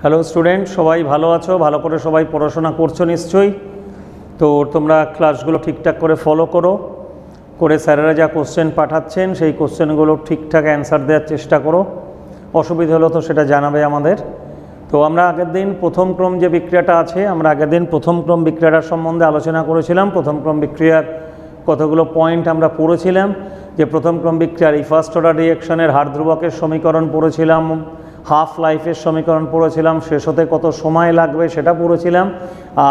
Hello student, সবাই ভালো আছো? ভালো করে সবাই পড়াশোনা করছো নিশ্চয়ই। তো তোমরা ক্লাসগুলো ঠিকঠাক করে ফলো করে স্যারেরা যা কোশ্চেন পাঠাচ্ছেন সেই কোশ্চেনগুলো ঠিকঠাক অ্যান্সার দেওয়ার চেষ্টা করো। অসুবিধা হলো তো সেটা জানাবে আমাদের। তো আমরা আগের দিন প্রথম ক্রম যে বিক্রিয়াটা আছে, আমরা আগের দিন প্রথম ক্রম বিক্রিয়াটার সম্বন্ধে আলোচনা করেছিলাম। প্রথম ক্রম বিক্রিয়ার কতগুলো পয়েন্ট আমরা পড়েছিলাম, যে প্রথম ক্রম বিক্রিয়ার এই ফার্স্ট অর্ডার রিঅ্যাকশনের হার ধ্রুবকের সমীকরণ পড়েছিলাম, হাফ লাইফের সমীকরণ পড়েছিলাম, শেষ হতে কত সময় লাগবে সেটা পড়েছিলাম,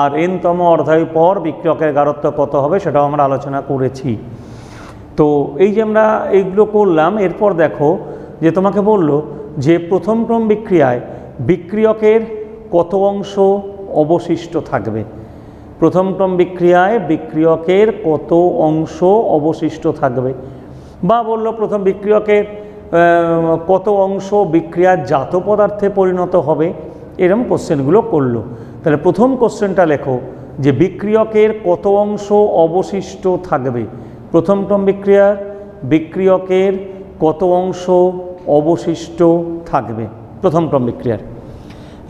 আর এনতম অর্ধায়ু পর বিক্রিয়কের গাঢ়ত্ব কত হবে সেটাও আমরা আলোচনা করেছি। তো এই যে আমরা এইগুলো করলাম, এরপর দেখো যে তোমাকে বলল যে প্রথম ক্রম বিক্রিয়ায় বিক্রিয়কের কত অংশ অবশিষ্ট থাকবে। প্রথম ক্রম বিক্রিয়ায় বিক্রিয়কের কত অংশ অবশিষ্ট থাকবে, বা বলল প্রথম বিক্রিয়কের কত অংশ বিক্রিয়ার জাত পদার্থে পরিণত হবে। এরকম কোশ্চেনগুলো করলো। তাহলে প্রথম কোশ্চেনটা লেখো যে বিক্রিয়কের কত অংশ অবশিষ্ট থাকবে। প্রথম ক্রম বিক্রিয়কের কত অংশ অবশিষ্ট থাকবে প্রথম ক্রম বিক্রিয়ার।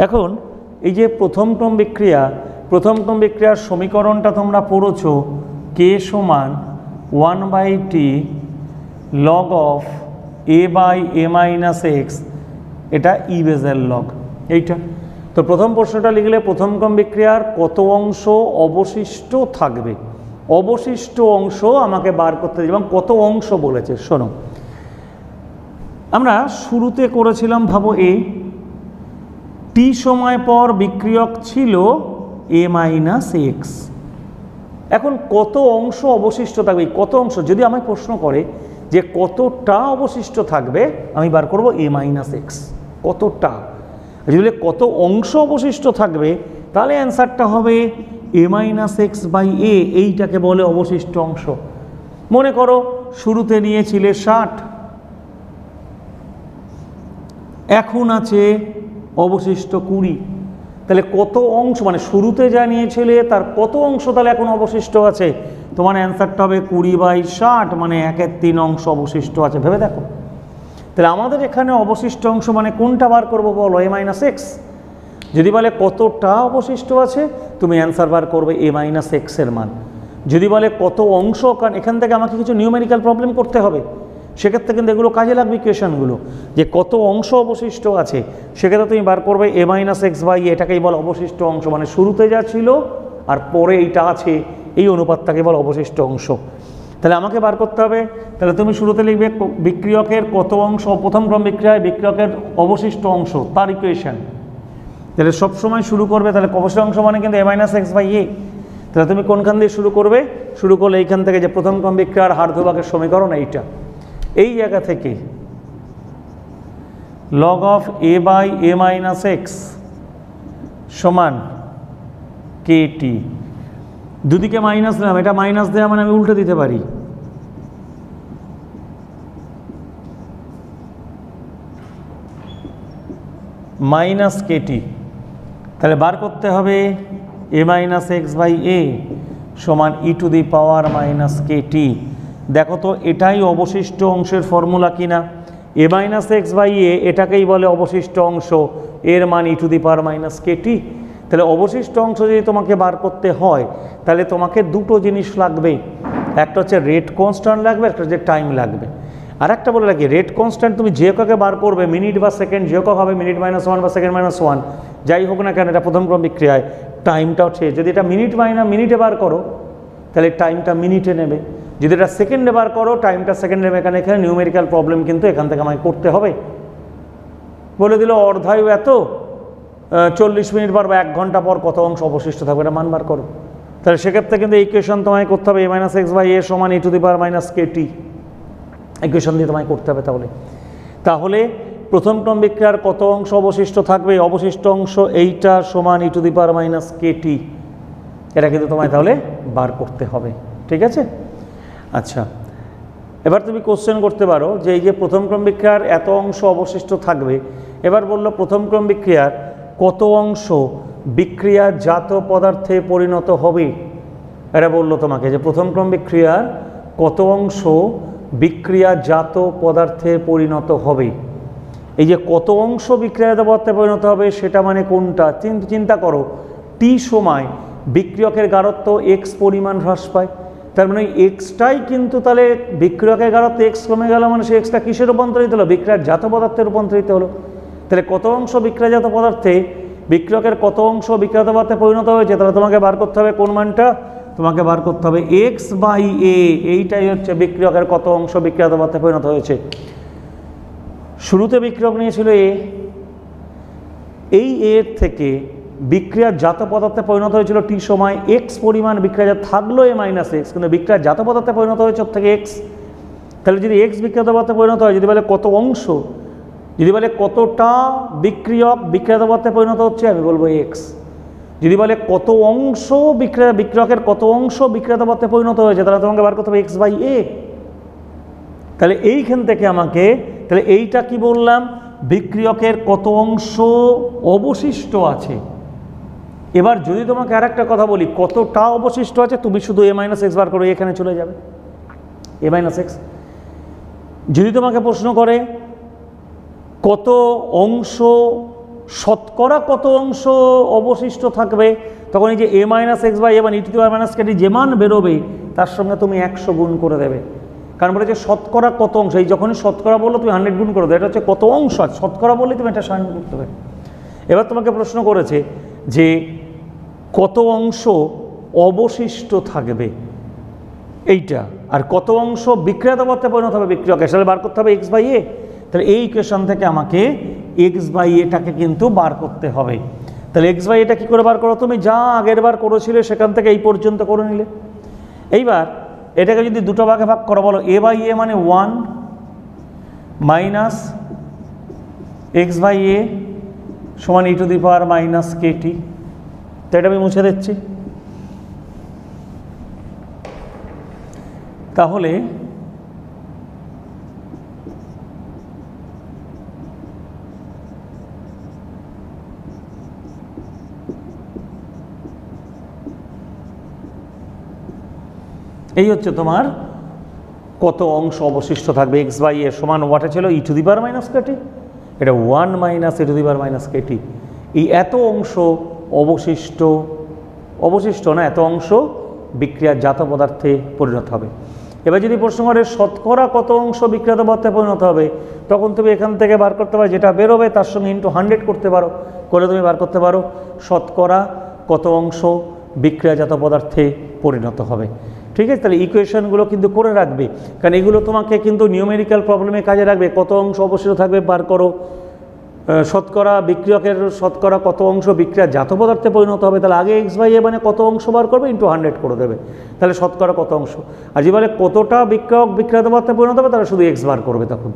এখন এই যে প্রথম ক্রম বিক্রিয়ার সমীকরণটা তোমরা পড়েছো, কে সমান 1/t log of a by a minus x, এটা ই বেজের লগ এইটা। তো প্রথম প্রশ্নটা লিখলে প্রথম ক্রম বিক্রিয়ার কত অংশ অবশিষ্ট থাকবে, অবশিষ্ট অংশ আমাকে বার করতে দিই, এবং কত অংশ বলেছে শোনো। আমরা শুরুতে করেছিলাম, ভাবো টি সময় পর বিক্রিয়ক ছিল a মাইনাস এক্স। এখন কত অংশ অবশিষ্ট থাকবে, কত অংশ যদি আমায় প্রশ্ন করে যে কতটা অবশিষ্ট থাকবে, আমি বার করব a মাইনাস এক্স, কতটা। যদি কত অংশ অবশিষ্ট থাকবে তাহলে অ্যান্সারটা হবে a মাইনাস এক্স বাই এ, এইটাকে বলে অবশিষ্ট অংশ। মনে করো শুরুতে নিয়েছিলে 60, এখন আছে অবশিষ্ট 20, তাহলে কত অংশ, মানে শুরুতে যা নিয়েছিলে তার কত অংশ তাহলে এখন অবশিষ্ট আছে। তোমার অ্যান্সারটা হবে 20/60, মানে 1/3 অংশ অবশিষ্ট আছে। ভেবে দেখো, তাহলে আমাদের এখানে অবশিষ্ট অংশ মানে কোনটা বার করবো বলো, a মাইনাস এক্স। যদি বলে কতটা অবশিষ্ট আছে, তুমি অ্যান্সার বার করবে a মাইনাস এক্সের মান। যদি বলে কত অংশ, কারণ এখান থেকে আমাকে কিছু নিউমেরিক্যাল প্রবলেম করতে হবে, সেক্ষেত্রে কিন্তু এগুলো কাজে লাগবে ইকুয়েশনগুলো, যে কত অংশ অবশিষ্ট আছে। সেক্ষেত্রে তুমি বার করবে a মাইনাস এক্স বাই এটাকেই বল অবশিষ্ট অংশ, মানে শুরুতে যা ছিল আর পরে এইটা আছে, এই অনুপাতটাকে বল অবশিষ্ট অংশ। তাহলে আমাকে বার করতে হবে, তাহলে তুমি শুরুতে লিখবে বিক্রিয়কের কত অংশ, প্রথম ক্রম বিক্রিয়ায় বিক্রিয়কের অবশিষ্ট অংশ তার ইকুয়েশন। তাহলে সবসময় শুরু করবে, তাহলে অবশিষ্ট অংশ মানে কিন্তু a মাইনাস এক্স বাই এ। তাহলে তুমি কোনখান দিয়ে শুরু করবে, শুরু করলে এইখান থেকে, যে প্রথম ক্রম বিক্রিয়ার হার ধ্রুবকের সমীকরণ এইটা, এই জায়গা থেকে log of a by a minus x সমান kt। দুদিকে মাইনাস দিলাম, এটা মাইনাস দেওয়া মানে আমি উল্টে দিতে পারি, মাইনাস কেটি। তাহলে বার করতে হবে a minus x by a সমান e to the power minus k t. দেখো তো এটাই অবশিষ্ট অংশের ফর্মুলা কিনা। a minus x by a এটাকেই বলে অবশিষ্ট অংশ, এর মান e to the power minus k t. তাহলে অবশিষ্ট অংশ যদি তোমাকে বার করতে হয়, তাহলে তোমাকে দুটো জিনিস লাগবে, একটা হচ্ছে রেট কনস্ট্যান্ট লাগবে, একটা হচ্ছে টাইম লাগবে। আর একটা বলে রাখি, রেট কনস্ট্যান্ট তুমি যে কাকে বার করবে, মিনিট বা সেকেন্ড যে কাকে হবে, মিনিট মাইনাস ওয়ান বা সেকেন্ড মাইনাস ওয়ান যাই হোক না কেন, এটা প্রথম ক্রম বিক্রিয়ায় টাইমটা হচ্ছে, যদি এটা মিনিটে বার করো তাহলে টাইমটা মিনিটে নেবে, যদি এটা সেকেন্ডে বার করো টাইমটা সেকেন্ডে নেবে। এখানে নিউমেরিক্যাল প্রবলেম কিন্তু এখান থেকে আমাকে করতে হবে। বলে দিল অর্ধায়ু এত, 40 মিনিট বার বা 1 ঘন্টা পর কত অংশ অবশিষ্ট থাকবে, এটা মান বার করো। তাহলে সেক্ষেত্রে কিন্তু ইকুয়েশন তোমায় করতে হবে a minus x by a সমান e to the power minus k t, equation দিয়ে তোমায় করতে হবে। তাহলে প্রথম ক্রম বিক্রিয়ার কত অংশ অবশিষ্ট থাকবে, অবশিষ্ট অংশ এইটা সমান e to the power minus k t, এটা কিন্তু তোমায় তাহলে বার করতে হবে। ঠিক আছে? আচ্ছা, এবার তুমি কোশ্চেন করতে পারো যে এই যে প্রথম ক্রম বিক্রিয়ার এত অংশ অবশিষ্ট থাকবে, এবার বললো প্রথম ক্রম বিক্রিয়ার কত অংশ বিক্রিয়াজাত পদার্থে পরিণত হবে। এটা বললো তোমাকে যে প্রথম ক্রম বিক্রিয়ার কত অংশ বিক্রিয়াজাত পদার্থে পরিণত হবে। এই যে কত অংশ বিক্রিয়াজাত পদার্থে পরিণত হবে সেটা মানে কোনটা চিন্তা করো, টি সময় বিক্রিয়কের গাঢ়ত্ব এক্স পরিমাণ হ্রাস পায়, তার মানে এক্সটাই কিন্তু তাহলে বিক্রিয়কের গাঢ়ত্ব এক্স কমে গেল মানে সে এক্সটা কিসে রূপান্তরিত হলো, বিক্রিয়াজাত পদার্থে রূপান্তরিত হলো। তাহলে কত অংশ বিক্রিয়াজাত পদার্থে, বিক্রিয়কের কত অংশ বিক্রিয়াজাত পদার্থে পরিণত হয়েছে, তাহলে তোমাকে বার করতে হবে কোন মানটা, তোমাকে বার করতে হবে এক্স বাই এ, এইটাই হচ্ছে বিক্রিয়কের কত অংশ বিক্রিয়াজাত পদার্থে পরিণত হয়েছে। শুরুতে বিক্রিয়ক নিয়েছিল এ, এই এর থেকে বিক্রিয়াজাত পদার্থে পরিণত হয়েছিল টি সময় এক্স পরিমাণ বিক্রিয়াজাত থাকলো এ মাইনাস এক্স, কিন্তু বিক্রিয়াজাত পদার্থে পরিণত হয়েছে ওর থেকে এক্স। তাহলে যদি এক্স বিক্রিয়াজাত পদার্থে পরিণত হয়, যদি বলে কত অংশ, যদি বলে কতটা বিক্রিয়ক বিক্রিয়াজাত পদার্থে পরিণত হচ্ছে, আমি বলবো এক্স। যদি বলে কত অংশ বিক্রিয়কের কত অংশ বিক্রিয়াজাত পদার্থে পরিণত হয়েছে, তাহলে তোমাকে বার করতে হবে এক্স বাই এ। তাহলে এইখান থেকে আমাকে, তাহলে এইটা কি বললাম, বিক্রিয়কের কত অংশ অবশিষ্ট আছে। এবার যদি তোমাকে আর একটা কথা বলি, কতটা অবশিষ্ট আছে, তুমি শুধু এ মাইনাস এক্স বার করো, এখানে চলে যাবে এ মাইনাস এক্স। যদি তোমাকে প্রশ্ন করে কত অংশ, শতকরা কত অংশ অবশিষ্ট থাকবে, তখন এই যে a minus x by a মান e to the power minus k t যে মান বেরোবে তার সঙ্গে তুমি 100 গুণ করে দেবে। কারণ বলে যে শতকরা কত অংশ, এই যখনই শতকরা বললো তুমি 100 গুণ করে দেবে, এটা হচ্ছে কত অংশ আছে, শতকরা বললে তুমি এটা 100 করতে হবে। এবার তোমাকে প্রশ্ন করেছে যে কত অংশ অবশিষ্ট থাকবে এইটা, আর কত অংশ বিক্রিয়াজাত পদার্থে পরিণত হবে বিক্রিয়ক, আসলে বার করতে হবে এক্স বাই এ। তাহলে এই ইকুয়েশন থেকে আমাকে এক্স বাই এটাকে কিন্তু বার করতে হবে। তাহলে এক্স বাই এটা কী করে বার করো, তুমি যা আগের বার করেছিলে সেখান থেকে এই পর্যন্ত করে নিলে। এইবার এটাকে যদি দুটো ভাগে ভাগ করো, বলো এ বাই এ মানে 1 মাইনাস এক্স বাই এ সমান e to the power minus k t. তো এটা আমি মুছে দিচ্ছি। তাহলে এই হচ্ছে তোমার কত অংশ অবশিষ্ট থাকবে, এক্স বাই এ সমান ওয়াটে ছিল e to the power minus k t, এটা 1 minus e to the power minus k t. এই এত অংশ অবশিষ্ট না, এত অংশ বিক্রিয়াজাত পদার্থে পরিণত হবে। এবার যদি প্রশ্ন করে শতকরা কত অংশ বিক্রিয়াজাত পদার্থে পরিণত হবে, তখন তুমি এখান থেকে বার করতে পারো, যেটা বেরোবে তার সঙ্গে ইন্টু 100 করতে পারো, করে তুমি বার করতে পারো শতকরা কত অংশ বিক্রিয়াজাত পদার্থে পরিণত হবে। ঠিক আছে, তাহলে ইকুয়েশনগুলো কিন্তু করে রাখবে, কারণ এগুলো তোমাকে কিন্তু নিউমেরিক্যাল প্রবলেমে কাজে রাখবে। কত অংশ অবশিষ্ট থাকবে বার করো, শতকরা বিক্রিয়কের শতকরা কত অংশ বিক্রিয়াজাত পদার্থে পরিণত হবে, তাহলে আগে এক্স বাই এ মানে কত অংশ বার করবে ইন্টু 100 করে দেবে, তাহলে শতকরা কত অংশ। আর যে বলে কতটা বিক্রিয়ক বিক্রিয়াজাত পদার্থে পরিণত হবে, তাহলে শুধু এক্স বার করবে তখন।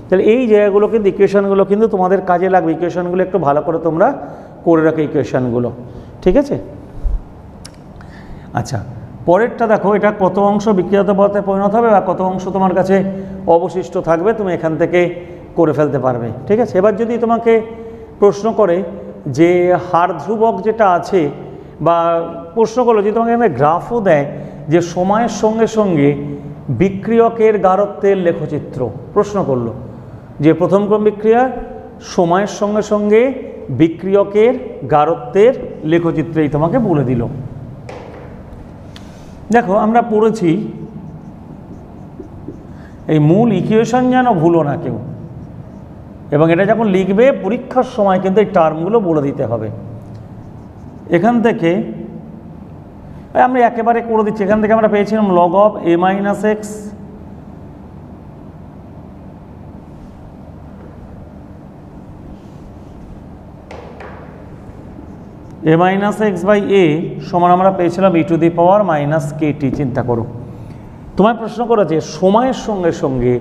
তাহলে এই জায়গাগুলো কিন্তু ইকুয়েশনগুলো কিন্তু তোমাদের কাজে লাগবে, ইকুয়েশনগুলো একটু ভালো করে তোমরা করে রাখো ইকুয়েশনগুলো, ঠিক আছে। আচ্ছা, পরেরটা দেখো, এটা কত অংশ বিক্রিয়াজাত পদার্থে পরিণত হবে বা কত অংশ তোমার কাছে অবশিষ্ট থাকবে, তুমি এখান থেকে করে ফেলতে পারবে, ঠিক আছে। এবার যদি তোমাকে প্রশ্ন করে যে হার ধ্রুবক যেটা আছে, বা প্রশ্ন করলো যদি তোমাকে এখানে গ্রাফও দেয় যে সময়ের সঙ্গে সঙ্গে বিক্রিয়কের গাঢ়ত্বের লেখচিত্র, প্রশ্ন করলো যে প্রথম ক্রম বিক্রিয়া সময়ের সঙ্গে সঙ্গে বিক্রিয়কের গাঢ়ত্বের লেখচিত্রেই তোমাকে বলে দিল। দেখো আমরা পড়েছি, এই মূল ইকুয়েশন যেন ভুলো না কেউ, এবং এটা যখন লিখবে পরীক্ষার সময় কিন্তু এই টার্মগুলো বলে দিতে হবে। এখান থেকে আমরা একেবারে করে দিচ্ছি, এখান থেকে আমরা পেয়েছিলাম log of A minus x a minus x by a সমান আমরা পেয়েছিলাম e to the power minus k t. চিন্তা করো, তোমায় প্রশ্ন করেছে সময়ের সঙ্গে সঙ্গে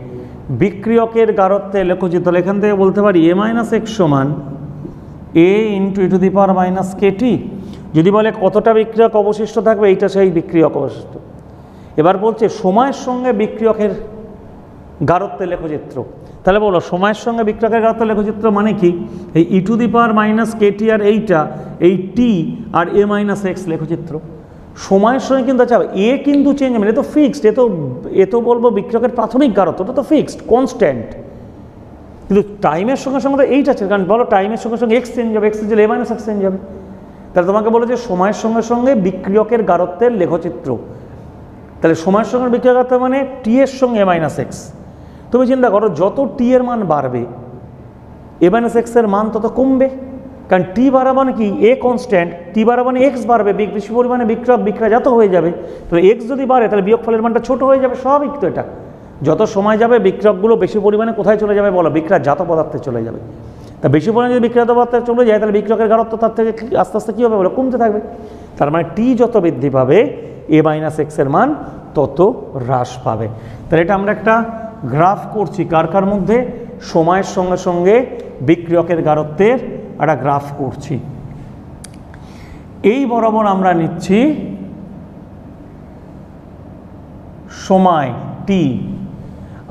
বিক্রিয়কের গাঢ়ত্বের লেখচিত্র, এখান থেকে বলতে পারি এ মাইনাস এক্স সমান a into e to the power minus k t. যদি বলে কতটা বিক্রিয়ক অবশিষ্ট থাকবে, এইটা সেই বিক্রিয়ক অবশিষ্ট। এবার বলছে সময়ের সঙ্গে বিক্রিয়কের গাঢ়ত্বের লেখচিত্র, তাহলে বলো সময়ের সঙ্গে বিক্রিয়কের গাঢ়ত্বের লেখচিত্র মানে কি, এই e to the power minus k t আর এইটা, এই টি আর এ মাইনাস এক্স লেখচিত্র। সময়ের সঙ্গে কিন্তু আচ্ছা এ কিন্তু চেঞ্জ হবে, এ তো ফিক্সড, এ তো বলবো বিক্রিয়কের প্রাথমিক গাঢ়ত্ব, ওটা তো ফিক্সড কনস্ট্যান্ট। কিন্তু টাইমের সঙ্গে সঙ্গে তো এইটা আছে, কারণ বলো টাইমের সঙ্গে সঙ্গে এক্স চেঞ্জ হবে, এক্স চেঞ্জ হলে এ মাইনাস এক্স চেঞ্জ হবে। তাহলে তোমাকে বলো যে সময়ের সঙ্গে সঙ্গে বিক্রিয়কের গারত্বের লেখচিত্র। তাহলে সময়ের সঙ্গে বিক্রিয়ক গারত্ব মানে টি এর সঙ্গে এ মাইনাস এক্স। তুমি চিন্তা করো যত টি এর মান বাড়বে এ মাইনাস এক্সের মান তত কমবে, কারণ টি বাড়া মানে কি এ কনস্ট্যান্ট, টি বাড়া মানে এক্স বাড়বে, বেশি পরিমাণে বিক্রিয়ক বিক্রিয়াজাত হয়ে যাবে। তাহলে এক্স যদি বাড়ে তাহলে বিয়োগফলের মানটা ছোট হয়ে যাবে, স্বাভাবিক তো এটা। যত সময় যাবে বিক্রিয়কগুলো বেশি পরিমাণে কোথায় চলে যাবে বলো, বিক্রিয়াজাত পদার্থে চলে যাবে। তা বেশি পরিমাণে যদি বিক্রিয়াজাত পদার্থে চলে যায় তাহলে বিক্রিয়কের গারত্ব তার থেকে আস্তে আস্তে কী হবে বলো, কমতে থাকবে। তার মানে টি যত বৃদ্ধি পাবে এ মাইনাস এক্সের মান তত হ্রাস পাবে। তাহলে এটা আমরা একটা গ্রাফ করছি কার কার মধ্যে, সময়ের সঙ্গে সঙ্গে বিক্রিয়কের গারত্বের একটা গ্রাফ করছি। এই বরাবর আমরা নিচ্ছি সময় টি,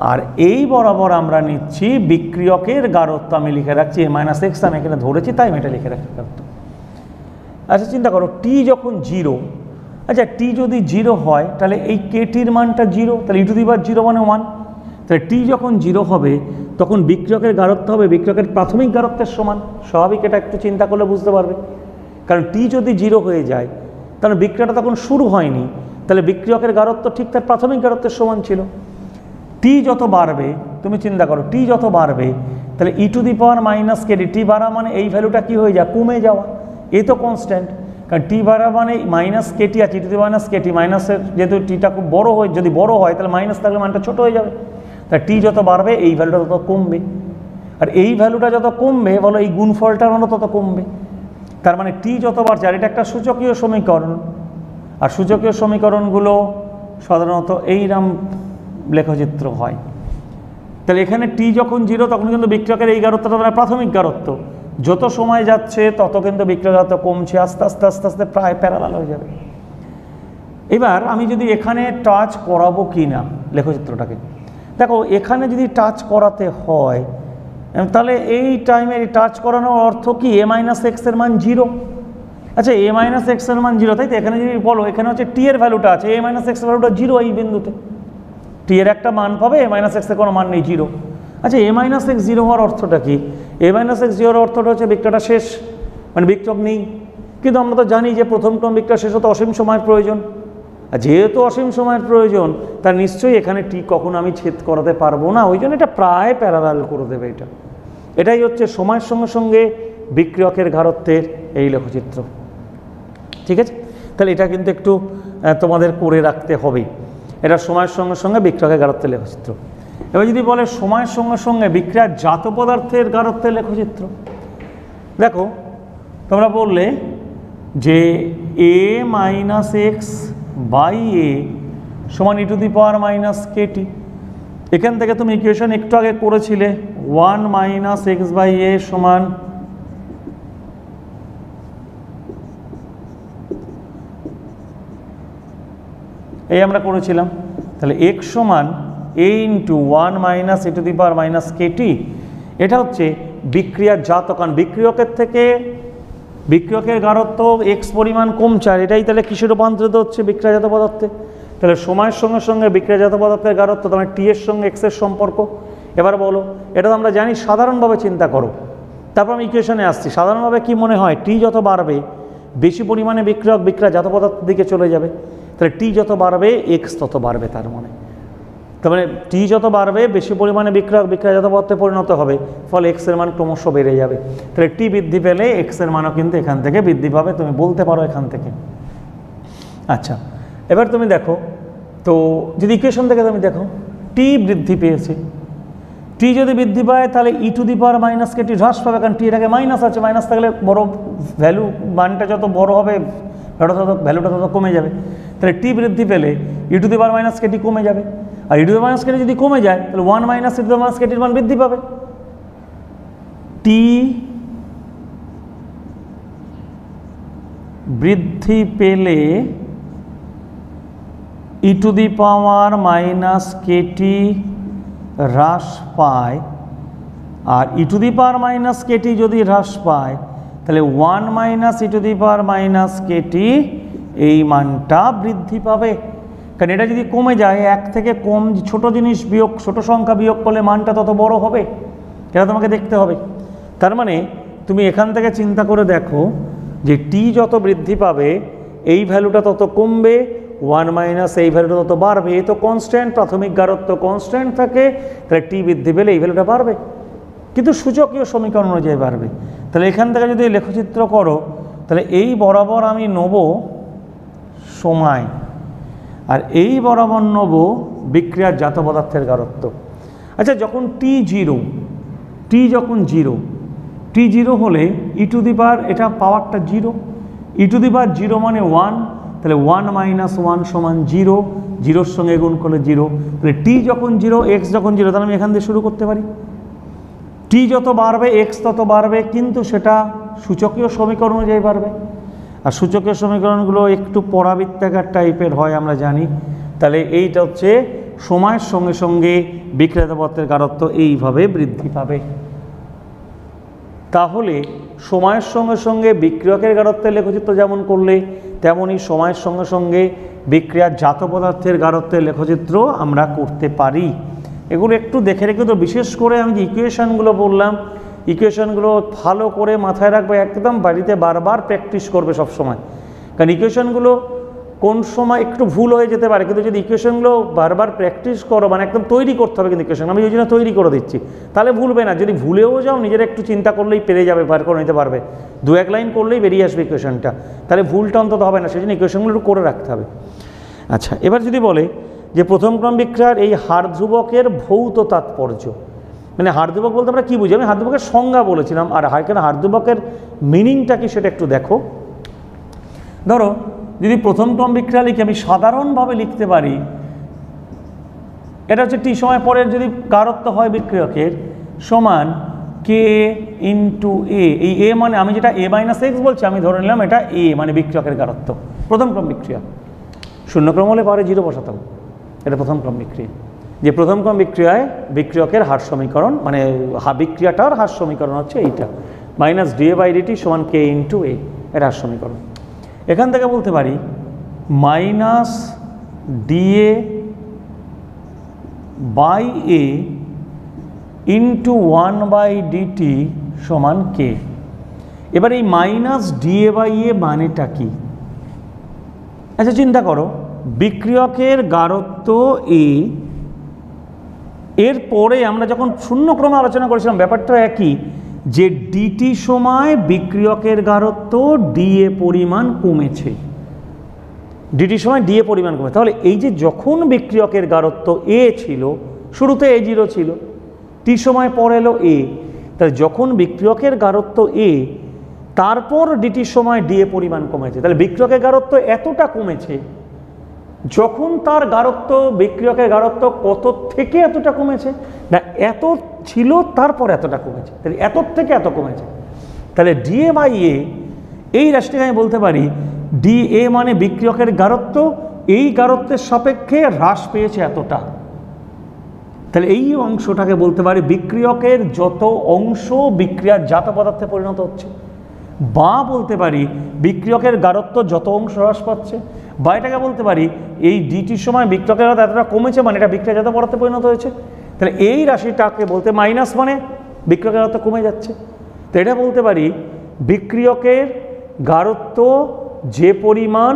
আর এই বরাবর আমরা নিচ্ছি বিক্রিয়কের গারত্ব। আমি লিখে রাখছি এ মাইনাস এক্স, আমি এখানে ধরেছি তাই আমি এটা লিখে রাখছি গারত্ব। আচ্ছা চিন্তা করো টি যখন জিরো, আচ্ছা টি যদি জিরো হয় তাহলে এই কেটির মানটা জিরো, তাহলে e to the power zero মানে 1। তাহলে টি যখন জিরো হবে তখন বিক্রিয়কের গারত্ব হবে বিক্রিয়কের প্রাথমিক গারত্বের সমান, স্বাভাবিক। এটা একটু চিন্তা করলে বুঝতে পারবে, কারণ টি যদি জিরো হয়ে যায় তাহলে বিক্রিয়াটা তখন শুরু হয়নি, তাহলে বিক্রিয়কের গারত্ব ঠিক তার প্রাথমিক গারত্বের সমান ছিল। টি যত বাড়বে, তুমি চিন্তা করো টি যত বাড়বে তাহলে e to the power minus k t, t বাড়া মানে এই ভ্যালুটা কী হয়ে যায়, কমে যাওয়া। এ তো কনস্ট্যান্ট, কারণ টি বাড়া মানে মাইনাস কেটি আছে, ই টু দি মাইনাস কেটি, মাইনাসের যেহেতু টিটা খুব বড়ো হয়, যদি বড়ো হয় তাহলে মাইনাস থাকলে মানটা ছোটো হয়ে যাবে। তাই টি যত বাড়বে এই ভ্যালুটা তত কমবে, আর এই ভ্যালুটা যত কমবে বলো এই গুণফলটার মানও তত কমবে। তার মানে টি যত বাড়ছে, আর এটা একটা সূচকীয় সমীকরণ, আর সূচকীয় সমীকরণগুলো সাধারণত এইরকম লেখচিত্র হয়। তাহলে এখানে টি যখন জিরো তখন কিন্তু বিক্রিয়কের এই গারত্বটা মানে প্রাথমিক গারত্ব, যত সময় যাচ্ছে তত কিন্তু বিক্রিয়ক গারত্ব কমছে, আস্তে আস্তে আস্তে আস্তে প্রায় প্যারালাল হয়ে যাবে। এবার আমি যদি এখানে টাচ করাবো কি না লেখচিত্রটাকে, দেখো এখানে যদি টাচ করাতে হয় তাহলে এই টাইমে টাচ করানোর অর্থ কি এ মাইনাস এক্সের মান জিরো। আচ্ছা এ মাইনাস এক্সের মান জিরো, তাই তো? এখানে যদি বলো এখানে হচ্ছে টি এর ভ্যালুটা আছে, এ মাইনাস এক্সের ভ্যালুটা জিরো এই বিন্দুতে, টি এর একটা মান পাবে, এ মাইনাস এক্সের কোনো মান নেই, জিরো। আচ্ছা এ মাইনাস এক্স জিরো হওয়ার অর্থটা কি? এ মাইনাস এক্স জিরোর অর্থটা হচ্ছে বিক্রিয়াটা শেষ, মানে বিক্রিয়ক নেই। কিন্তু আমরা তো জানি যে প্রথম ক্রম বিক্রিয়া শেষ হতে অসীম সময়ের প্রয়োজন, আর যেহেতু অসীম সময়ের প্রয়োজন তার নিশ্চয়ই এখানে টি কখনো আমি ছেদ করাতে পারবো না, ওই জন্য এটা প্রায় প্যারালাল করে দেবে। এটাই হচ্ছে সময়ের সঙ্গে সঙ্গে বিক্রিয়কের গারত্বের এই লেখচিত্র, ঠিক আছে? তাহলে এটা কিন্তু একটু তোমাদের করে রাখতে হবে, এটা সময়ের সঙ্গে সঙ্গে বিক্রিয়কের গারত্বের লেখচিত্র। এবার যদি বলে সময়ের সঙ্গে সঙ্গে বিক্রিয়ার জাত পদার্থের গারত্বের লেখচিত্র, দেখো তোমরা বললে যে a minus x by a সমান e to the power minus k t. এখান থেকে তুমি ইকুয়েশন একটু আগে করেছিলে 1 মাইনাস এক্স বাই এ সমান এই আমরা করেছিলাম। তাহলে এক্স সমান a into 1 minus e to the power minus k t. এটা হচ্ছে বিক্রিয়ার জাত, কারণ বিক্রিয়কের থেকে বিক্রিয়কের গারত্ব এক্স পরিমাণ কমছে, আর এটাই তাহলে কিসে রূপান্তরিত হচ্ছে, বিক্রিয়াজাত পদার্থে। তাহলে সময়ের সঙ্গে সঙ্গে বিক্রিয়াজাত পদার্থের গারত্ব তার মানে টি এর সঙ্গে এক্সের সম্পর্ক। এবার বলো, এটা তো আমরা জানি, সাধারণভাবে চিন্তা করো, তারপর আমি ইকুয়েশনে আসছি। সাধারণভাবে কি মনে হয়, টি যত বাড়বে বেশি পরিমাণে বিক্রিয়ক বিক্রিয়াজাত পদার্থের দিকে চলে যাবে, তাহলে টি যত বাড়বে এক্স তত বাড়বে। তার মানে টি যত বাড়বে বেশি পরিমাণে বিক্রিয়ক বিক্রিয়াজাত পদার্থে পরিণত হবে, ফলে এক্সের মান ক্রমশ বেড়ে যাবে। তাহলে টি বৃদ্ধি পেলে এক্সের মানও কিন্তু এখান থেকে বৃদ্ধি পাবে, তুমি বলতে পারো এখান থেকে। আচ্ছা এবার তুমি দেখো তো, যদি ইকুয়েশন থেকে তুমি দেখো টি বৃদ্ধি পেয়েছে, টি যদি বৃদ্ধি পায় তাহলে e to the power minus কে টি হ্রাস পাবে, কারণ টি এর আগে মাইনাস আছে, মাইনাস থাকলে বড় ভ্যালু মানটা যত বড় হবে ভ্যালুটা তত কমে যাবে। তাহলে টি বৃদ্ধি পেলে e to the power minus কে টি কমে যাবে, আর ই টু দি মাইনাস কে টি যদি কমে যায় তাহলে 1 minus e to the minus k টির মান বৃদ্ধি পাবে। টি বৃদ্ধি পেলে e to the power minus k t হ্রাস পায়, আর e to the power minus k t যদি হ্রাস পায় তাহলে 1 minus e to the power minus k t এই মানটা বৃদ্ধি পাবে। কারণ এটা যদি কমে যায়, এক থেকে কম ছোট জিনিস বিয়োগ, ছোট সংখ্যা বিয়োগ করলে মানটা তত বড় হবে, এটা তোমাকে দেখতে হবে। তার মানে তুমি এখান থেকে চিন্তা করে দেখো যে টি যত বৃদ্ধি পাবে এই ভ্যালুটা তত কমবে, 1 মাইনাস এই ভ্যালুটা তত বাড়বে। এই তো কনস্ট্যান্ট, প্রাথমিক গারত্ব কনস্ট্যান্ট থাকে, তাহলে টি বৃদ্ধি পেলে এই ভ্যালুটা বাড়বে, কিন্তু সূচকীয় সমীকরণ অনুযায়ী বাড়বে। তাহলে এখান থেকে যদি লেখচিত্র করো তাহলে এই বরাবর আমি নেব সময়, আর এই বরাবর নেব বিক্রিয়ার জাত পদার্থের গারত্ব। আচ্ছা, যখন টি যখন জিরো হলে ই টু দি পাওয়ার, এটা পাওয়ারটা zero, E to the power zero মানে 1, তাহলে 1 মাইনাস 1 সমান 0, জিরোর সঙ্গে গুণ করলে 0। তাহলে টি যখন 0, এক্স যখন 0, তাহলে আমি এখান থেকে শুরু করতে পারি। টি যত বাড়বে এক্স তত বাড়বে, কিন্তু সেটা সূচকীয় সমীকরণ অনুযায়ী বাড়বে। আর সূচকীয় সমীকরণগুলো একটু পরাবৃত্তাকার টাইপের হয় আমরা জানি। তাহলে এইটা হচ্ছে সময়ের সঙ্গে সঙ্গে বিক্রিয়াজাত পদার্থের গারত্ব এইভাবে বৃদ্ধি পাবে। তাহলে সময়ের সঙ্গে সঙ্গে বিক্রিয়কের গারত্বের লেখচিত্র যেমন করলে, তেমনই সময়ের সঙ্গে সঙ্গে বিক্রিয়ার জাত পদার্থের গারত্বের লেখচিত্র আমরা করতে পারি। এগুলো একটু দেখে রেখে, তো বিশেষ করে আমি যে ইকুয়েশানগুলো বললাম, ইকুয়েশানগুলো ভালো করে মাথায় রাখবে, একদম বাড়িতে বারবার প্র্যাকটিস করবে সব সময়। কারণ ইকুয়েশানগুলো কোন সময় একটু ভুল হয়ে যেতে পারে, কিন্তু যদি ইকুয়েশনগুলো বারবার প্র্যাকটিস করো, মানে একদম তৈরি করতে হবে কিন্তু ইকুয়েশন, আমি ওই জন্য তৈরি করে দিচ্ছি, তাহলে ভুলবে না। যদি ভুলেও যাও নিজেরা একটু চিন্তা করলেই পেরে যাবে, বার করে নিতে পারবে, 2-1 লাইন করলেই বেরিয়ে আসবে ইকুয়েশনটা, তাহলে ভুলটা অন্তত হবে না। সেই জন্য ইকুয়েশনগুলো একটু করে রাখতে হবে। আচ্ছা, এবার যদি বলে যে প্রথম ক্রম বিক্রিয়ার এই হার ধ্রুবকের ভৌত তাৎপর্য, মানে হার ধ্রুবক বলতে আমরা কী বুঝি, আমি হার ধ্রুবকের সংজ্ঞা বলেছিলাম, আর হার ধ্রুবকের মিনিংটা কি সেটা একটু দেখো। ধরো যদি প্রথম ক্রম বিক্রিয়া লিখে আমি সাধারণভাবে লিখতে পারি, এটা হচ্ছে টি সময় পরের যদি গারত্ব হয় বিক্রিয়কের সমান কে ইন্টু এ। এই এ মানে আমি যেটা এ মাইনাস এক্স বলছি, আমি ধরে নিলাম এটা এ মানে বিক্রিয়কের গারত্ব, প্রথম ক্রম বিক্রিয়া। শূন্যক্রম হলে পরে 0 বসাতাম, এটা প্রথম ক্রম বিক্রিয়া। যে প্রথম ক্রম বিক্রিয়ায় বিক্রিয়কের হার সমীকরণ, মানে বিক্রিয়াটার হার সমীকরণ হচ্ছে এইটা, মাইনাস ডিএ বাই ডিটি সমান কে ইন্টু এ, এটা হার সমীকরণ। এখান থেকে বলতে পারি minus d A by A into 1 by d t সমান কে। এবার এই মাইনাস ডিএ বাই এ মানেটা কি? আচ্ছা চিন্তা করো, বিক্রিয়কের গারত্ব এ, এরপরে আমরা যখন শূন্যক্রমে আলোচনা করেছিলাম ব্যাপারটা একই, যে ডিটি সময় বিক্রিয়কের গারত্ব ডিএ পরিমাণ কমেছে, ডিটি সময় ডিএ পরিমাণ কমে। তাহলে এই যে যখন বিক্রিয়কের গারত্ব এ ছিল, শুরুতে এ 0 ছিল, টি সময় পর এলো এ, তাহলে যখন বিক্রিয়কের গারত্ব এ, তারপর ডিটি সময় ডিএ পরিমাণ কমেছে, তাহলে বিক্রিয়কের গারত্ব এতটা কমেছে, যখন তার গারত্ব, বিক্রিয়কের গারত্ব কত থেকে এতটা কমেছে না, এত ছিল তারপর এতটা কমেছে, তাহলে এত থেকে এত কমেছে। তাহলে ডিএ বাই এ, এই রাশিটাকে আমি বলতে পারি ডিএ মানে বিক্রিয়কের গারত্ব, এই গারত্বের সাপেক্ষে হ্রাস পেয়েছে এতটা। তাহলে এই অংশটাকে বলতে পারি বিক্রিয়কের যত অংশ বিক্রিয়ার জাত পদার্থে পরিণত হচ্ছে, বা বলতে পারি বিক্রিয়কের গারত্ব যত অংশ হ্রাস পাচ্ছে, বা এটাকে বলতে পারি এই ডিটির সময় বিক্রিয়কের গারত্ব এতটা কমেছে মানে এটা বিক্রিয়াজাত পদার্থে পরিণত হয়েছে। তাহলে এই রাশিটাকে বলতে মাইনাস মানে বিক্রিয়কের গারত্ব কমে যাচ্ছে। তো এটা বলতে পারি বিক্রিয়কের গারত্ব যে পরিমাণ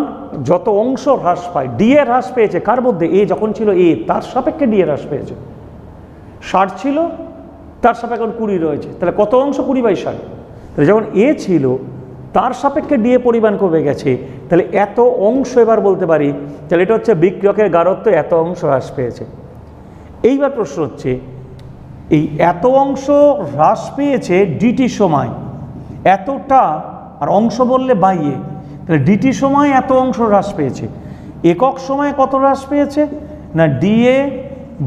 যত অংশ হ্রাস পায়, ডিএ হ্রাস পেয়েছে কার মধ্যে, এ যখন ছিল এ তার সাপেক্ষে ডিএ হ্রাস পেয়েছে, 60 ছিল তার সাপেক্ষে 20 রয়েছে, তাহলে কত অংশ 20/60, তাহলে যখন এ ছিল তার সাপেক্ষে ডিএ পরিমাণ কমে গেছে, তাহলে এত অংশ এবার বলতে পারি, তাহলে এটা হচ্ছে বিক্রিয়কের গারত্ব এত অংশ হ্রাস পেয়েছে। এইবার প্রশ্ন হচ্ছে এই এত অংশ হ্রাস পেয়েছে ডিটি সময় এতটা, আর অংশ বললে বাই এ, তাহলে ডিটি সময় এত অংশ হ্রাস পেয়েছে, একক সময়ে কত হ্রাস পেয়েছে না d A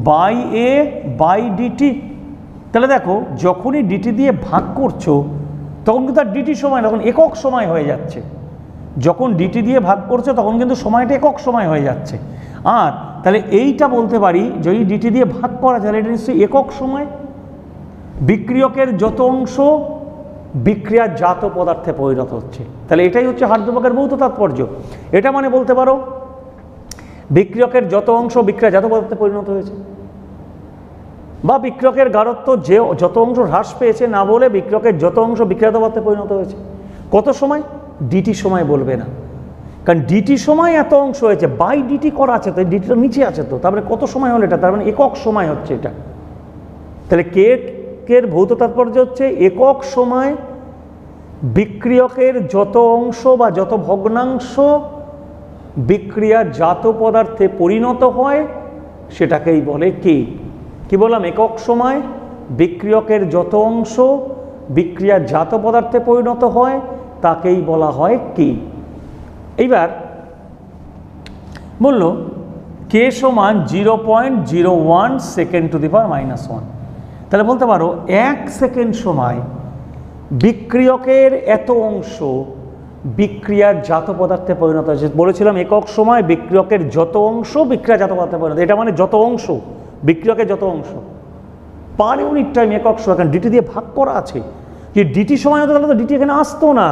by A by d t. তাহলে দেখো যখনই ডিটি দিয়ে ভাগ করছো তখন কিন্তু তার ডিটি সময় তখন একক সময় হয়ে যাচ্ছে, যখন ডিটি দিয়ে ভাগ করছো তখন কিন্তু সময়টা একক সময় হয়ে যাচ্ছে। আর তাহলে এইটা বলতে পারি যদি ডিটি দিয়ে ভাগ করা যায় এটা নিশ্চয়ই একক সময়, বিক্রিয়কের যত অংশ বিক্রিয়ার জাত পদার্থে পরিণত হচ্ছে, তাহলে এটাই হচ্ছে হার ধ্রুবকের ভৌত তাৎপর্য। এটা মানে বলতে পারো বিক্রিয়কের যত অংশ বিক্রিয়া জাত পদার্থে পরিণত হয়েছে। বা বিক্রিয়কের গাঢ়ত্ব যে যত অংশ হ্রাস পেয়েছে না বলে বিক্রিয়কের যত অংশ বিক্রিয়ত পদার্থে পরিণত হয়েছে। কত সময়? ডিটি সময় বলবে না, কারণ ডিটি সময় এত অংশ হয়েছে, বাই ডিটি করা আছে তো, ডিটিটা নিচে আছে তো, তারপরে কত সময় হলো এটা, তার মানে একক সময় হচ্ছে এটা। তাহলে কের ভৌত তাৎপর্য হচ্ছে একক সময় বিক্রিয়কের যত অংশ বা যত ভগ্নাংশ বিক্রিয়াজাত পদার্থে পরিণত হয় সেটাকেই বলে কে। কি বললাম? একক সময় বিক্রিয়কের যত অংশ বিক্রিয়াজাত পদার্থে পরিণত হয় তাকেই বলা হয় কে। এইবার বলল কে সমান 0.01 সেকেন্ড টু দি পাওয়ার -1। তাহলে বলতে পারো 1 সেকেন্ড সময় বিক্রিয়কের এত অংশ বিক্রিয়াজাত পদার্থে পরিণত হয়েছে। বলেছিলাম একক সময় বিক্রিয়কের যত অংশ বিক্রিয়াজাত পদার্থে পরিণত, এটা মানে যত অংশ বিক্রিয়কের যত অংশ পার ইউনিট টাইম একক সময়, কারণ ডিটি দিয়ে ভাগ করা আছে। যে ডিটি সময় হতো তাহলে তো ডিটি এখানে আসতো না,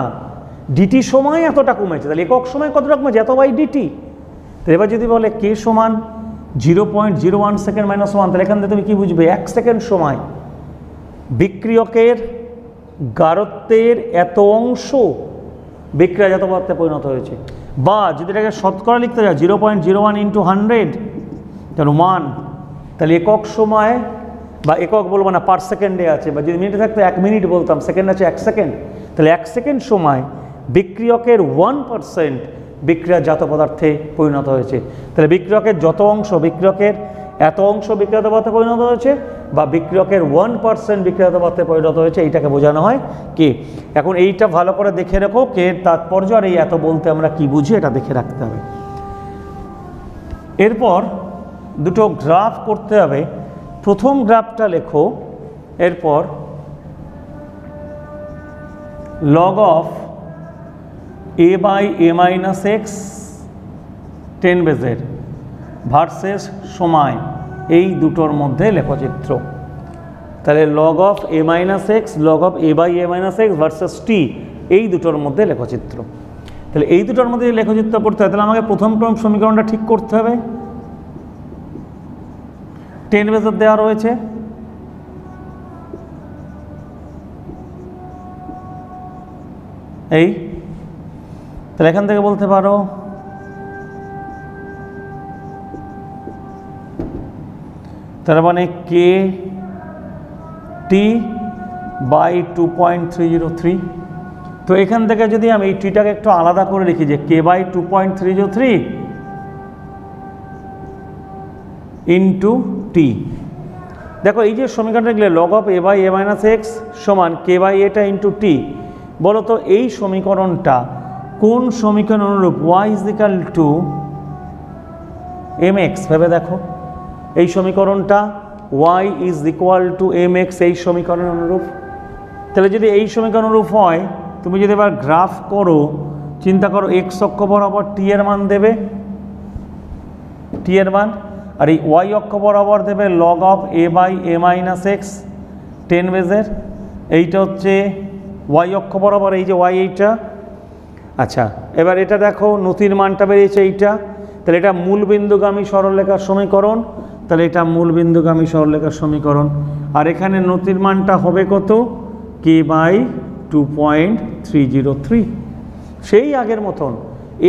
ডিটি সময় এতটা কমেছে, তাহলে একক সময় কতটা কমেছে? এত বাই ডিটি। তো এবার যদি বলে কে সমান 0.01 সেকেন্ড -1, তাহলে এখান থেকে তুমি কি বুঝবে? 1 সেকেন্ড সময় বিক্রিয়কের গাঢ়ত্বের এত অংশ বিক্রিয়াজাত পদার্থে পরিণত হয়েছে। বা যদি এটাকে শতকরা লিখতে যায় 0.01 × 100 যেন 1, তাহলে একক সময় বা একক বলবো না, পার সেকেন্ডে আছে, বা যদি মিনিটে থাকতো 1 মিনিট বলতাম, সেকেন্ড আছে 1 সেকেন্ড, তাহলে 1 সেকেন্ড সময় বিক্রিয়কের 1% বিক্রিয়াজাত পদার্থে পরিণত হয়েছে। তাহলে বিক্রিয়কের যত অংশ বিক্রিয়কের এত অংশ বিক্রিয়াজাত পদার্থে পরিণত হয়েছে বা বিক্রিয়কের 1% বিক্রিয়াজাত পদার্থে পরিণত হয়েছে, এইটাকে বোঝানো হয় কে। এখন এইটা ভালো করে দেখে রাখো, কে তাৎপর্য আর এই এত বলতে আমরা কি বুঝি এটা দেখে রাখতে হবে। এরপর দুটো গ্রাফ করতে হবে। প্রথম গ্রাফটা লেখো, এরপর log of a/a - x 10 বেজের ভার্সেস সময়, এই দুটোর মধ্যে লেখচিত্র। তাহলে log of a - x log of a/a - x versus t, এই দুটোর মধ্যে লেখচিত্র। তাহলে এই দুটোর মধ্যে লেখচিত্র করতে হয়, তাহলে আমাকে প্রথম ক্রম সমীকরণটা ঠিক করতে হবে। 10 বেজের দেওয়া রয়েছে, এই তাহলে এখান থেকে বলতে পারো তার মানে কে টি বাই 2.303। তো এখান থেকে যদি আমি এই টিটাকে একটু আলাদা করে লিখি যে কে বাই 2.303 ইন্টু টি। দেখো এই যে সমীকরণটা লিখলে log of a/a - x সমান k/a ইন্টু টি, বলো তো এই সমীকরণটা কোন সমীকরণ অনুরূপ? y = mx, ভেবে দেখো এই সমীকরণটা y = mx এই সমীকরণ অনুরূপ। তাহলে যদি এই সমীকরণ অনুরূপ হয়, তুমি যদি এবার গ্রাফ করো, চিন্তা করো x অক্ষ বরাবর t এর মান দেবে, t এর মান, আর এই y অক্ষ বরাবর দেবে log of a/a - x 10 বেজের, এইটা হচ্ছে y অক্ষ বরাবর, এই যে y এইটা। আচ্ছা এবার এটা দেখো নতির মানটা বেরিয়েছে এইটা, তাহলে এটা মূলবিন্দুগামী সরলরেখার সমীকরণ, তাহলে এটা মূলবিন্দুগামী সরলরেখার সমীকরণ। আর এখানে নতির মানটা হবে কত? k/2.303। সেই আগের মতন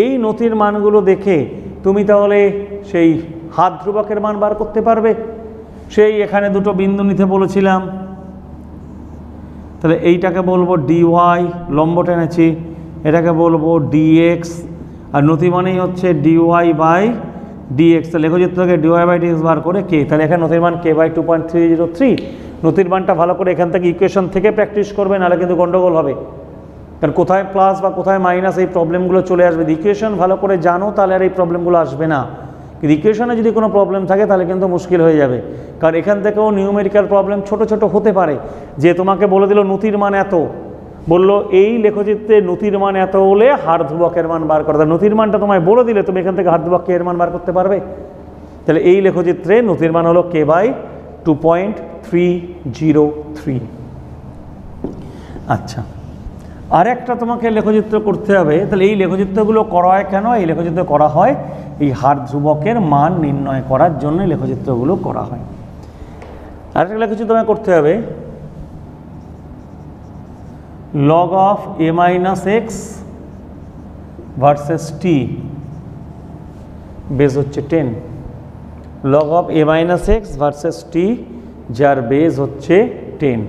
এই নতির মানগুলো দেখে তুমি তাহলে সেই হাত ধ্রুবকের মান বার করতে পারবে। সেই এখানে দুটো বিন্দু নিতে বলেছিলাম, তাহলে এইটাকে বলবো dy, লম্ব টেনেছি, এটাকে বলবো dx, আর নতি মানেই হচ্ছে dy/dx। তাহলে লেখচিত্র থেকে dy/dx বার করে কে, তাহলে এখানে নতির মান k/2.303। নতির মানটা ভালো করে এখান থেকে ইকুয়েশন থেকে প্র্যাকটিস করবে, নাহলে কিন্তু গন্ডগোল হবে, কারণ কোথায় প্লাস বা কোথায় মাইনাস এই প্রবলেমগুলো চলে আসবে। ইকুয়েশন ভালো করে জানো তাহলে আর এই প্রবলেমগুলো আসবে না, কিন্তু ইকুয়েশনে যদি কোনো প্রবলেম থাকে তাহলে কিন্তু মুশকিল হয়ে যাবে, কারণ এখান থেকেও নিউমেরিক্যাল প্রবলেম ছোট ছোট হতে পারে। যে তোমাকে বলে দিল নতির মান এত, বললো এই লেখচিত্রে নতির মান এত হলে হার ধ্রুবকের মান বার করা, নতির মানটা তোমায় বলে দিলে তুমি এখান থেকে হার ধ্রুবক এর মান বার করতে পারবে। তাহলে এই লেখচিত্রে নতির মান হলো k/2.303। আচ্ছা আর একটা তোমাকে লেখচিত্র করতে হবে। তাহলে এই লেখচিত্রগুলো করা হয় কেন? এই লেখচিত্র করা হয় এই হার ধ্রুবকের মান নির্ণয় করার জন্য লেখচিত্রগুলো করা হয়। আরেকটা কিছু তোমায় করতে হবে, log of a minus x versus T base হচ্ছে 10, log of a minus x versus টি যার বেস হচ্ছে 10।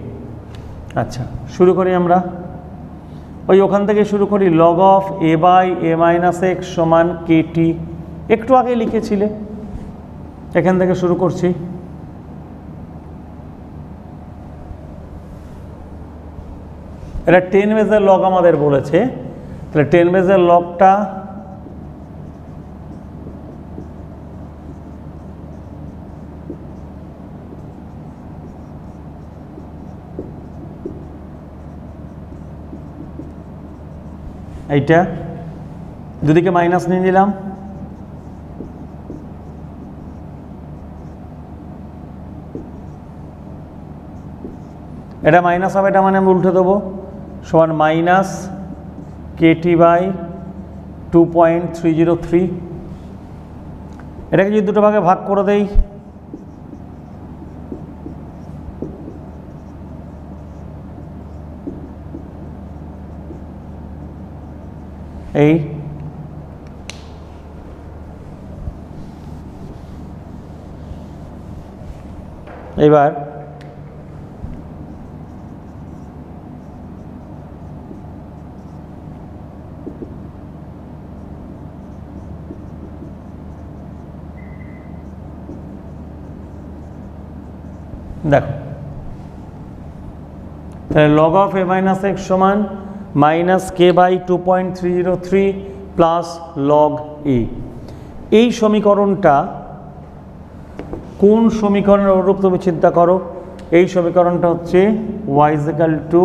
আচ্ছা শুরু করি আমরা, ওই ওখান থেকে শুরু করি, log of a by a minus x সমান kt, একটু আগে লিখেছিলে, এখান থেকে শুরু করছি। এটা 10 বেজের লগ আমাদের বলেছে, তাহলে 10 বেজের লগটা এইটা, দুদিকে মাইনাস নিয়ে নিলাম, এটা মাইনাস হবে, এটা মানে আমি উল্টে দেবো, সমান মাইনাস কেটি বাই 2.303। এটাকে যদি দুটো ভাগে ভাগ করে দেই, এই এবার দেখো, তাহলে log of a minus x সমান minus k by 2.303 plus log e. এই সমীকরণটা কোন সমীকরণের অনুরূপ তুমি চিন্তা করো, এই সমীকরণটা হচ্ছে y is equal to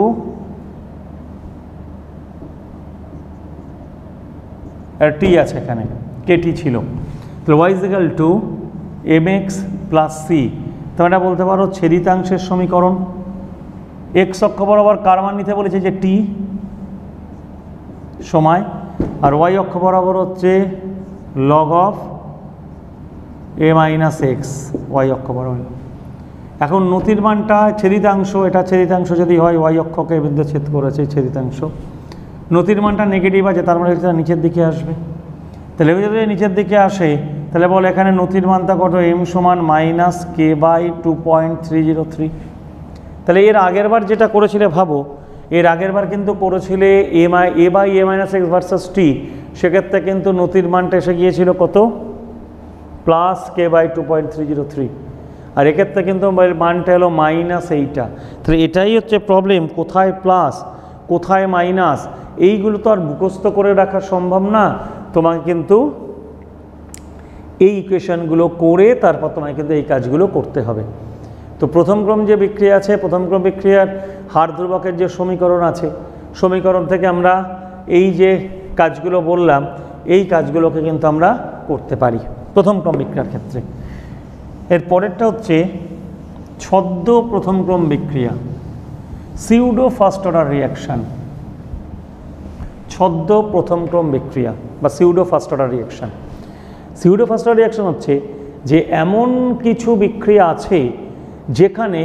টি আছে এখানে, কেটি ছিল, তাহলে y is equal to mx plus C. তো এটা বলতে পারো ছেদিতাংশের সমীকরণ। এক্স অক্ষ বরাবর কার মান নিতে বলেছে যে টি সময়, আর ওয়াই অক্ষ বরাবর হচ্ছে log of A minus x y অক্ষ বরাবর। এখন নতির মানটা ছেদিতাংশ, এটা ছেদিতাংশ যদি হয় ওয়াই অক্ষকে বিন্দু ছেদ করেছে ছেদিতাংশ, নতির মানটা নেগেটিভ আছে, তার মানে এটা নিচের দিকে আসবে। তাহলে যদি নিচের দিকে আসে তাহলে বল এখানে নতির মানটা কত, এম সমান মাইনাস কে বাই 2.303। তাহলে এর আগের বার যেটা করেছিলে ভাবো, এর আগের বার কিন্তু করেছিলে a by a minus x versus t, সেক্ষেত্রে কিন্তু নতির মানটা এসে গিয়েছিল কত, প্লাস কে বাই 2.303, আর এক্ষেত্রে কিন্তু মানটা হলো মাইনাস এইটা। তাহলে এটাই হচ্ছে প্রবলেম, কোথায় প্লাস কোথায় মাইনাস, এইগুলো তো আর মুখস্থ করে রাখা সম্ভব না, তোমাকে কিন্তু এই ইকুয়েশনগুলো করে তারপর তোমাকে কিন্তু এই কাজগুলো করতে হবে। তো প্রথম ক্রম যে বিক্রিয়া আছে, প্রথম ক্রম বিক্রিয়ার হার ধ্রুবকের যে সমীকরণ আছে, সমীকরণ থেকে আমরা এই যে কাজগুলো বললাম এই কাজগুলোকে কিন্তু আমরা করতে পারি প্রথম ক্রম বিক্রিয়ার ক্ষেত্রে। এর পরেরটা হচ্ছে ছদ্ম প্রথম ক্রম বিক্রিয়া, সিউডো ফার্স্ট অর্ডার রিয়াকশান। ছদ্ম প্রথম ক্রম বিক্রিয়া বা pseudo first order reaction. Pseudo first order reaction হচ্ছে যে এমন কিছু বিক্রিয়া আছে যেখানে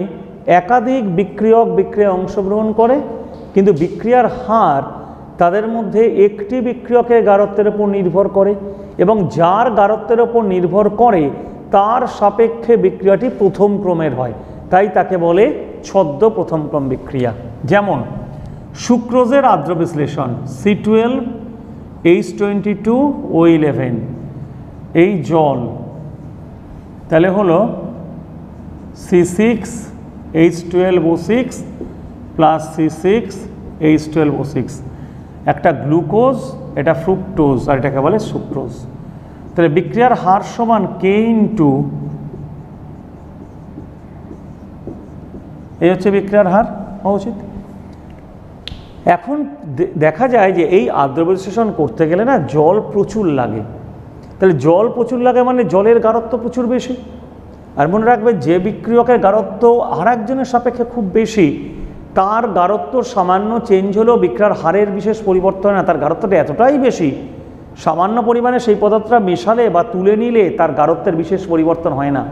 একাধিক বিক্রিয়ক বিক্রিয়ায় অংশগ্রহণ করে, কিন্তু বিক্রিয়ার হার তাদের মধ্যে একটি বিক্রিয়কের গাঢ়ত্বের উপর নির্ভর করে, এবং যার গাঢ়ত্বের উপর নির্ভর করে তার সাপেক্ষে বিক্রিয়াটি প্রথম ক্রমের হয়, তাই তাকে বলে ছদ্ম প্রথম ক্রম বিক্রিয়া। যেমন সুক্রোজের আর্দ্র বিশ্লেষণ, C12 H22 O11, এই জল, তাহলে হলো C6 H12O6 plus C6 H12O6, একটা গ্লুকোজ, এটা ফ্রুক্টোজ, আর এটাকে বলে সুক্রোজ। তাহলে বিক্রিয়ার হার সমান K ইন্টু, এই হচ্ছে বিক্রিয়ার হার হওয়া উচিত। এখন দেখা যায় যে এই আর্দ্র বিশ্লেষণ করতে গেলে না জল প্রচুর লাগে, তাহলে জল প্রচুর লাগে মানে জলের গাঢ়ত্ব প্রচুর বেশি। আর মনে রাখবে যে বিক্রিয়কের গাঢ়ত্ব আর একজনের সাপেক্ষে খুব বেশি, তার গাঢ়ত্ব সামান্য চেঞ্জ হলেও বিক্রিয়ার হারের বিশেষ পরিবর্তন হয় না, তার গাঢ়ত্বটা এতটাই বেশি, সামান্য পরিমাণে সেই পদার্থটা মেশালে বা তুলে নিলে তার গাঢ়ত্বের বিশেষ পরিবর্তন হয় না।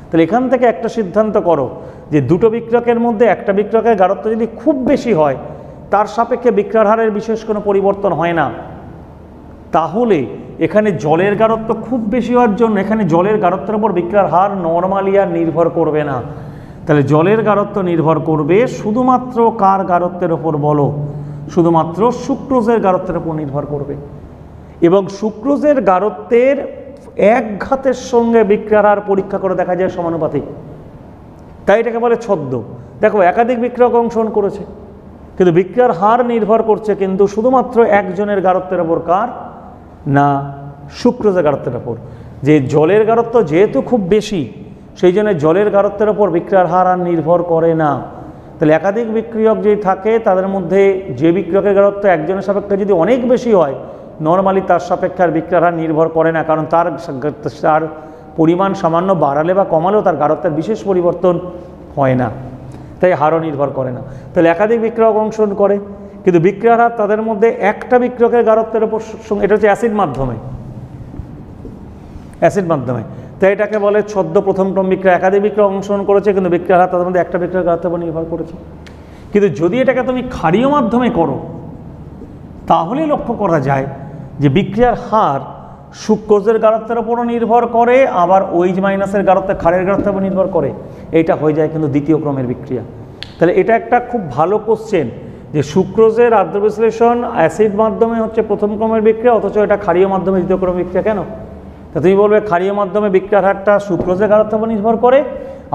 তাহলে এখান থেকে একটা সিদ্ধান্ত করো যে দুটো বিক্রিয়কের মধ্যে একটা বিক্রিয়কের গাঢ়ত্ব যদি খুব বেশি হয়, তার সাপেক্ষে বিক্রিয়ার হারের বিশেষ কোনো পরিবর্তন হয় না, তাহলে এখানে জলের গাঢ়ত্ব খুব বেশি হওয়ার জন্য এখানে জলের গাঢ়ত্বের উপর বিক্রিয়ার হার নর্মালি আর নির্ভর করবে না। তাহলে জলের গাঢ়ত্ব নির্ভর করবে শুধুমাত্র কার গাঢ়ত্বের ওপর বলো? শুধুমাত্র সুক্রোজের গাঢ়ত্বের উপর নির্ভর করবে। এবং সুক্রোজের গাঢ়ত্বের এক ঘাতের সঙ্গে বিক্রিয়ার হার পরীক্ষা করে দেখা যায় সমানুপাতিক, তাই এটাকে বলে ছদ্ম। দেখো একাধিক বিক্রিয়ক অংশগ্রহণ করেছে, কিন্তু বিক্রিয়ার হার নির্ভর করছে কিন্তু শুধুমাত্র একজনের গাঢ়ত্বের ওপর, কার না? সুক্রোজের গাঢ়ত্বের ওপর। যে জলের গাঢ়ত্ব যেহেতু খুব বেশি, সেই জন্য জলের গাঢ়ত্বের ওপর বিক্রিয়ার হার আর নির্ভর করে না। তাহলে একাধিক বিক্রিয়ক যদি থাকে তাদের মধ্যে যে বিক্রিয়কের গাঢ়ত্ব একজনের সাপেক্ষে যদি অনেক বেশি হয়, নর্মালি তার সাপেক্ষে আর বিক্রিয়ার হার নির্ভর করে না, কারণ তার পরিমাণ সামান্য বাড়ালে বা কমালেও তার গাঢ়ত্বের বিশেষ পরিবর্তন হয় না, তাই হারও নির্ভর করে না। তাহলে একাধিক বিক্রিয়ক অংশগ্রহণ করে, কিন্তু বিক্রিয়ার হার তাদের মধ্যে একটা বিক্রিয়কের গাঢ়ত্বের উপর, এটা হচ্ছে অ্যাসিড মাধ্যমে, অ্যাসিড মাধ্যমে, তাই এটাকে বলে ছদ্ম প্রথম ক্রম বিক্রিয়া। একাধিক বিক্রিয়ক অংশগ্রহণ করেছে, কিন্তু বিক্রিয়ার হার তাদের মধ্যে একটা বিক্রিয়কের গাঢ়ত্বের উপর নির্ভর করেছে। কিন্তু যদি এটাকে তুমি ক্ষারীয় মাধ্যমে করো, তাহলে লক্ষ্য করা যায় যে বিক্রিয়ার হার সুক্রোজের গাঢ়ত্বের উপরও নির্ভর করে, আবার OH মাইনাসের গাঢ়ত্বে ক্ষারের গাঢ়ত্বের উপর নির্ভর করে। এইটা হয়ে যায় কিন্তু দ্বিতীয় ক্রমের বিক্রিয়া। তাহলে এটা একটা খুব ভালো কোশ্চেন যে সুক্রোজের আদ্র বিশ্লেষণ অ্যাসিড মাধ্যমে হচ্ছে প্রথম ক্রমের বিক্রিয়া, অথচ এটা ক্ষারীয় মাধ্যমে দ্বিতীয় ক্রমের বিক্রিয়া কেন? তা তুমি বলবে ক্ষারীয় মাধ্যমে বিক্রিয়ার হারটা সুক্রোজের গাঢ়ত্বের উপর নির্ভর করে।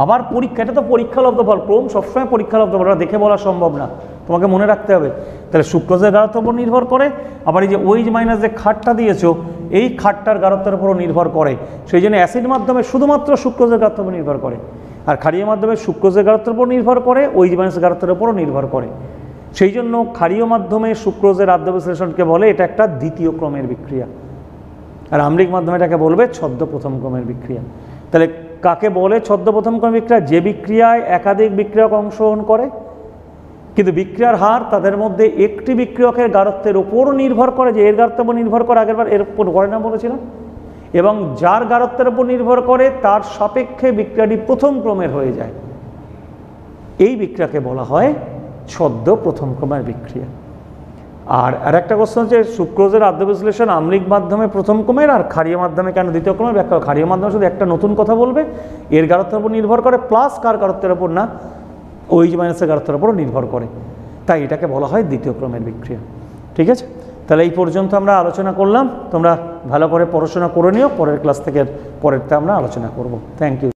আবার পরীক্ষা, এটা তো পরীক্ষালব্ধ ফল, ক্রম সবসময় পরীক্ষালব্ধ ফল, দেখে বলা সম্ভব না, তোমাকে মনে রাখতে হবে। তাহলে সুক্রোজের গাঢ়ত্বের উপর নির্ভর করে, আবার এই যে OH মাইনাস যে ক্ষারটা দিয়েছো, এই ক্ষারটার গাঢ়ত্বের উপরও নির্ভর করে। সেই জন্য অ্যাসিড মাধ্যমে শুধুমাত্র সুক্রোজের গাঢ়ত্বের উপর নির্ভর করে, আর ক্ষারীয় মাধ্যমে সুক্রোজের গাঢ়ত্বের উপর নির্ভর করে, OH মাইনাসের গাঢ়ত্বের উপরও নির্ভর করে। সেই জন্য ক্ষারীয় মাধ্যমে সুক্রোজের আদ্র বিশ্লেষণকে বলে এটা একটা দ্বিতীয় ক্রমের বিক্রিয়া, আর আম্লিক মাধ্যমে এটাকে বলবে ছদ্ম প্রথম ক্রমের বিক্রিয়া। তাহলে কাকে বলে ছদ্ম প্রথম ক্রমের বিক্রিয়া? যে বিক্রিয়ায় একাধিক বিক্রিয়ক অংশগ্রহণ করে, কিন্তু বিক্রিয়ার হার তাদের মধ্যে একটি বিক্রিয়কের গাঢ়ত্বের উপরও নির্ভর করে, যে এর গাঢ়ত্বের উপর নির্ভর করে, আগেরবার এর উপর করে না বলেছিলাম, এবং যার গাঢ়ত্বের উপর নির্ভর করে তার সাপেক্ষে বিক্রিয়াটি প্রথম ক্রমের হয়ে যায়। এই বিক্রিয়াকে বলা হয় ছদ্ম প্রথম ক্রমের বিক্রিয়া। আর একটা কোশ্চেন হচ্ছে সুক্রোজের আদ্র বিশ্লেষণ আম্লিক মাধ্যমে প্রথম ক্রমের, আর ক্ষারীয় মাধ্যমে কেন দ্বিতীয় ক্রমের? ব্যাখ্যা, ক্ষারীয় মাধ্যমে শুধু একটা নতুন কথা বলবে, এর গাঢ়ত্বের উপর নির্ভর করে, প্লাস কার গাঢ়ত্বের উপর না? OH মাইনাসের গাঢ়ত্বের উপরও নির্ভর করে, তাই এটাকে বলা হয় দ্বিতীয় ক্রমের বিক্রিয়া। ঠিক আছে, তাহলে এই পর্যন্ত আমরা আলোচনা করলাম। তোমরা ভালো করে পড়াশোনা করে নিও, পরের ক্লাস থেকে পরেরটা আমরা আলোচনা করব। Thank you.